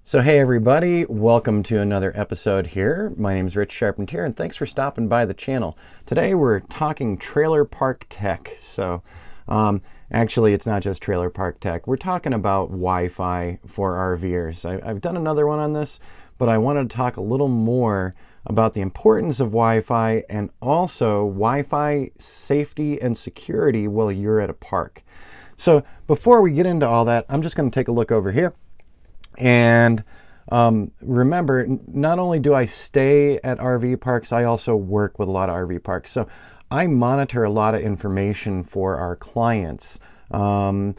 So hey everybody, welcome to another episode here. My name is Rich Charpentier and thanks for stopping by the channel. Today we're talking trailer park tech. Actually it's not just trailer park tech. We're talking about Wi-Fi for RVers. I've done another one on this, but I wanted to talk a little more about the importance of Wi-Fi and also Wi-Fi safety and security while you're at a park. So before we get into all that, I'm just going to take a look over here. And remember, not only do I stay at RV parks, I also work with a lot of RV parks. So I monitor a lot of information for our clients. And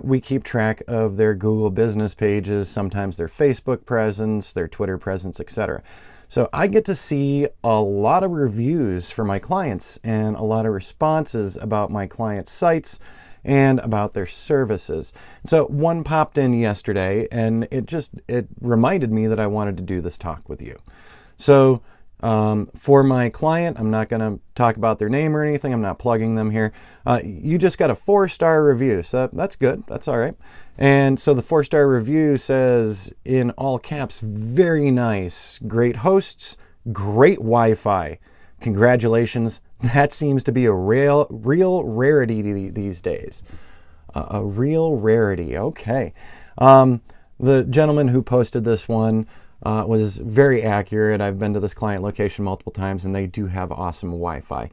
we keep track of their Google business pages, sometimes their Facebook presence, their Twitter presence, etc. So I get to see a lot of reviews for my clients and a lot of responses about my clients' sites and about their services. So one popped in yesterday and it reminded me that I wanted to do this talk with you. So for my client, I'm not going to talk about their name or anything. I'm not plugging them here. You just got a 4-star review. So that's good. That's all right. And so the 4-star review says in all caps, very nice, great hosts, great Wi-Fi. Congratulations. That seems to be a real rarity these days. A real rarity. Okay. The gentleman who posted this one was very accurate. I've been to this client location multiple times, and they do have awesome Wi-Fi.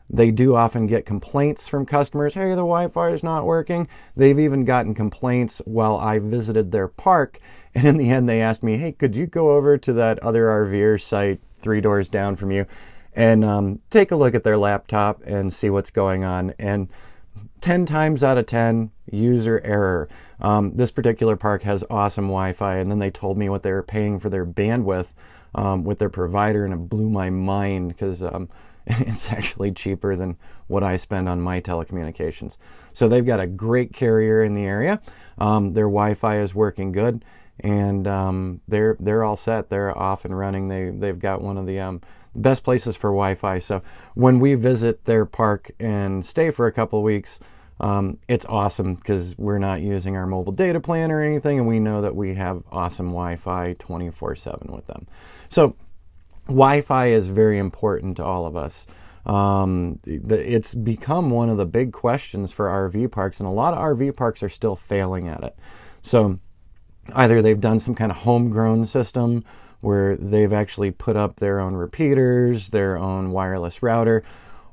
They do often get complaints from customers. Hey, the Wi-Fi is not working. They've even gotten complaints while I visited their park. And in the end, they asked me, hey, could you go over to that other RVer site 3 doors down from you and take a look at their laptop and see what's going on? And 10 times out of 10, user error. This particular park has awesome Wi-Fi, and then they told me what they were paying for their bandwidth with their provider, and it blew my mind because it's actually cheaper than what I spend on my telecommunications. So they've got a great carrier in the area. Their Wi-Fi is working good, and they're all set. They're off and running. They've got one of the best places for Wi-Fi. So when we visit their park and stay for a couple of weeks, it's awesome because we're not using our mobile data plan or anything, and we know that we have awesome Wi-Fi 24/7 with them. So Wi-Fi is very important to all of us. It's become one of the big questions for RV parks, and a lot of RV parks are still failing at it. So either they've done some kind of homegrown system where they've actually put up their own repeaters, their own wireless router,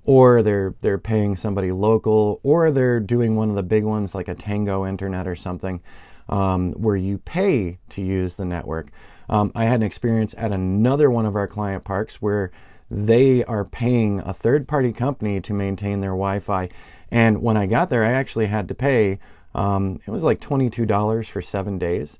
or they're paying somebody local, or they're doing one of the big ones like a Tango Internet or something, where you pay to use the network. I had an experience at another one of our client parks where they are paying a third-party company to maintain their Wi-Fi. And when I got there, I actually had to pay, it was like $22 for 7 days.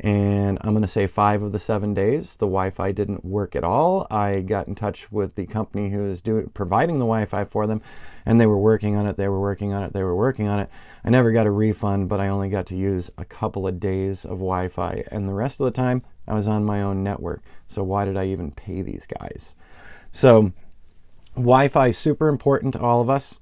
And I'm going to say 5 of the 7 days, the Wi-Fi didn't work at all. I got in touch with the company who was providing the Wi-Fi for them, and they were working on it, they were working on it, they were working on it. I never got a refund, but I only got to use a couple of days of Wi-Fi, and the rest of the time, I was on my own network. So why did I even pay these guys? So Wi-Fi is super important to all of us.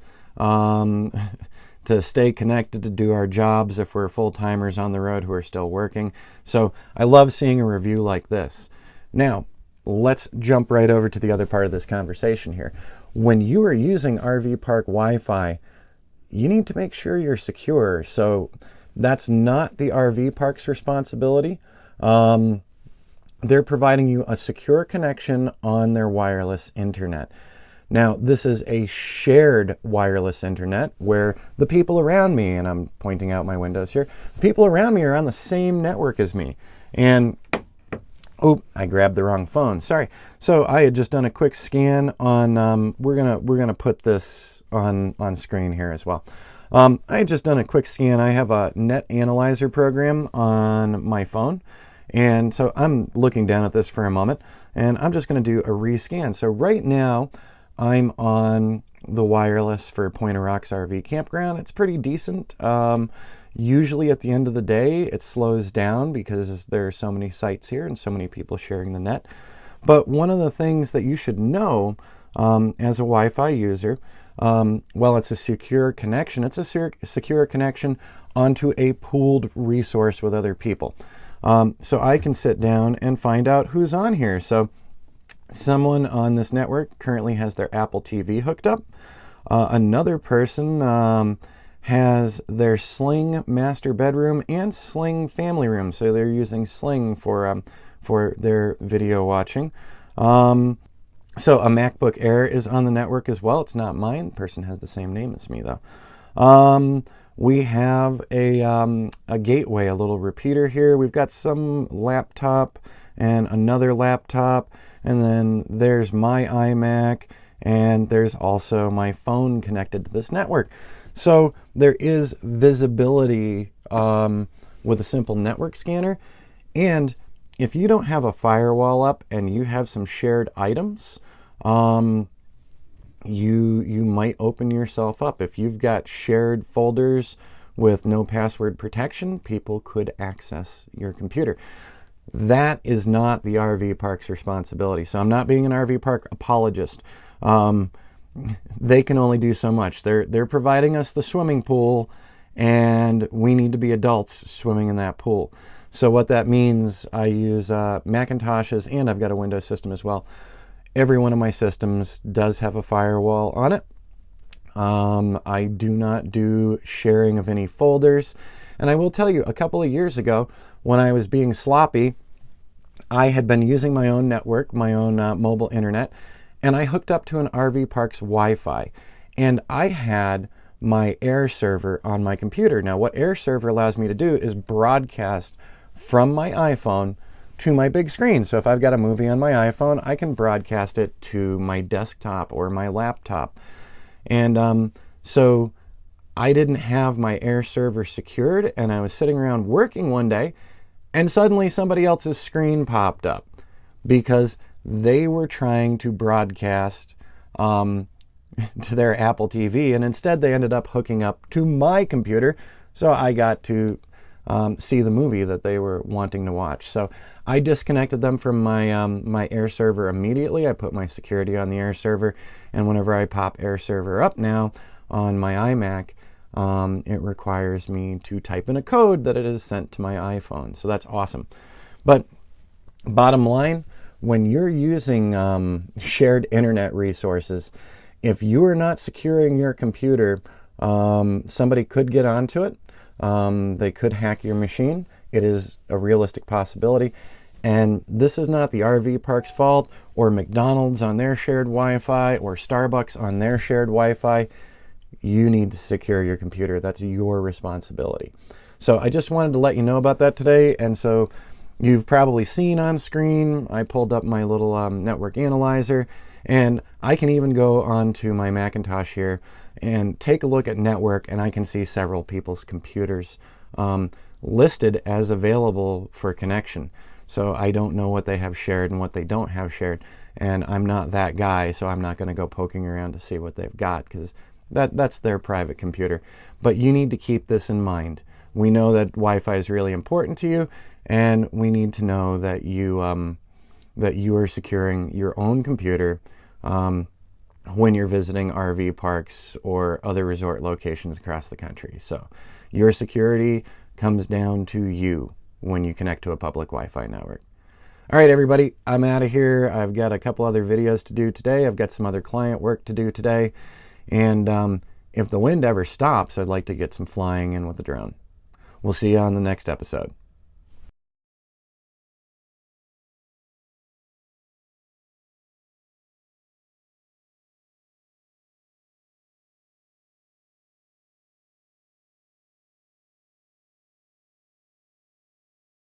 To stay connected, to do our jobs if we're full-timers on the road who are still working. So I love seeing a review like this. Now, let's jump right over to the other part of this conversation here. When you are using RV park Wi-Fi, you need to make sure you're secure. So that's not the RV park's responsibility. They're providing you a secure connection on their wireless internet. Now, this is a shared wireless internet where the people around me, and I'm pointing out my windows here, the people around me are on the same network as me. And, oh, I grabbed the wrong phone, sorry. So I had just done a quick scan on, we're gonna put this on screen here as well. I had just done a quick scan. I have a net analyzer program on my phone. And so I'm looking down at this for a moment, and I'm just gonna do a rescan. So right now, I'm on the wireless for Pointer Rocks RV Campground. It's pretty decent. Usually at the end of the day, it slows down because there are so many sites here and so many people sharing the net. But one of the things that you should know as a Wi-Fi user, well, it's a secure connection. It's a secure connection onto a pooled resource with other people. So I can sit down and find out who's on here. So someone on this network currently has their Apple TV hooked up. Another person has their Sling master bedroom and Sling family room. So they're using Sling for their video watching. So a MacBook Air is on the network as well. It's not mine. The person has the same name as me though. We have a gateway, a little repeater here. We've got some laptop and another laptop, and then there's my iMac, and there's also my phone connected to this network. So there is visibility with a simple network scanner. And if you don't have a firewall up and you have some shared items, you might open yourself up. If you've got shared folders with no password protection, people could access your computer. That is not the RV park's responsibility. So I'm not being an RV park apologist. They can only do so much. They're providing us the swimming pool, and we need to be adults swimming in that pool. So what that means, I use Macintoshes, and I've got a Windows system as well. Every one of my systems does have a firewall on it. I do not do sharing of any folders. And I will tell you, a couple of years ago, when I was being sloppy, I had been using my own network, my own mobile internet, and I hooked up to an RV Park's Wi-Fi. And I had my Air server on my computer. Now, what Air server allows me to do is broadcast from my iPhone to my big screen. So if I've got a movie on my iPhone, I can broadcast it to my desktop or my laptop. And so I didn't have my Air server secured, and I was sitting around working one day, and suddenly somebody else's screen popped up because they were trying to broadcast to their Apple TV, and instead they ended up hooking up to my computer, so I got to see the movie that they were wanting to watch. So I disconnected them from my my Air server immediately. I put my security on the Air server, and whenever I pop Air server up now on my iMac, it requires me to type in a code that it is sent to my iPhone. So that's awesome. But bottom line, when you're using shared internet resources, if you are not securing your computer, somebody could get onto it. They could hack your machine. It is a realistic possibility. And this is not the RV park's fault, or McDonald's on their shared Wi-Fi, or Starbucks on their shared Wi-Fi. You need to secure your computer. That's your responsibility. So I just wanted to let you know about that today. And so you've probably seen on screen, I pulled up my little network analyzer, and I can even go onto my Macintosh here and take a look at network, and I can see several people's computers listed as available for connection. So I don't know what they have shared and what they don't have shared, and I'm not that guy, so I'm not going to go poking around to see what they've got, because that's their private computer. But you need to keep this in mind. We know that Wi-Fi is really important to you, and we need to know that you are securing your own computer when you're visiting RV parks or other resort locations across the country. So your security comes down to you when you connect to a public Wi-Fi network. All right, everybody, I'm out of here. I've got a couple other videos to do today. I've got some other client work to do today. And if the wind ever stops, I'd like to get some flying in with the drone. We'll see you on the next episode.